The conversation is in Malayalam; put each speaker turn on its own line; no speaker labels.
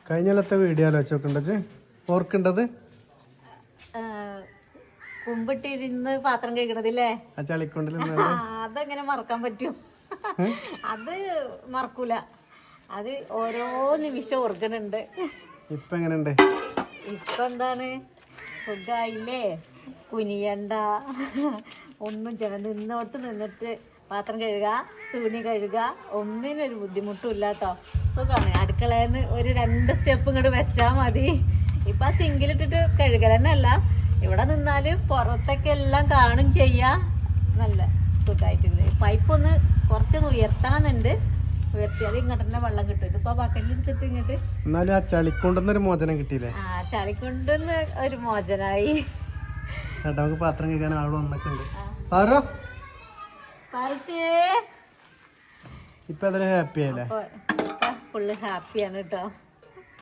കഴിഞ്ഞ കൊല്ലത്തെ വീഡിയോ ആലോചിച്ചോക്കണ്ടത് ഓർക്കണ്ടത്
കുമ്പിട്ടിരുന്ന് പാത്രം കഴിക്കണതില്ലേ
ആ ചളിക്കൊണ്ടിൽ
അതെങ്ങനെ മറക്കാൻ പറ്റും? അത് മറക്കൂല. അത് ഓരോ നിമിഷം ഓർക്കുന്നുണ്ട്.
ഇപ്പൊ എങ്ങനെയുണ്ട്?
ഇപ്പൊ എന്താണ്, സുഖായില്ലേ? കുനിയണ്ട, ഒന്നും ചെയ്യണം. നിന്നോട്ട് നിന്നിട്ട് പാത്രം കഴുകുക, തുണി കഴുകുക, ഒന്നിനൊരു ബുദ്ധിമുട്ടും ഇല്ല കേട്ടോ. സുഖമാണ്. അടുക്കളയിൽ ഒരു 2 സ്റ്റെപ്പ് ഇങ്ങോട്ട് വെച്ചാൽ മതി. ഇപ്പൊ ആ സിങ്കിലിട്ടിട്ട് കഴുകൽ തന്നെ അല്ല, ഇവിടെ നിന്നാല് പുറത്തൊക്കെ എല്ലാം കാണും ചെയ്യാ. നല്ല സുഖമായിട്ടുണ്ട്. പൈപ്പ് ഒന്ന് കുറച്ചൊന്ന് ഉയർത്തണമെന്നുണ്ട്. ഉയർത്തിയാൽ ഇങ്ങോട്ട് തന്നെ വെള്ളം കിട്ടും. ഇതിപ്പോ ബക്കറ്റിലെടുത്തിട്ട് ഇങ്ങോട്ട്
എന്നാലും ആ ചളിക്കൊണ്ടെന്നൊരു മോചനം കിട്ടിയില്ലേ?
ആ ചളിക്കൊണ്ടെന്ന് ഒരു മോചനായി.
നമുക്ക് പാത്രം കഴിക്കാൻ ആള് വന്നിട്ടുണ്ട്. ഇപ്പൊ അതിന് ഹാപ്പി ആയില്ലേ?
ഫുള്ള് ഹാപ്പിയാണ് കേട്ടോ.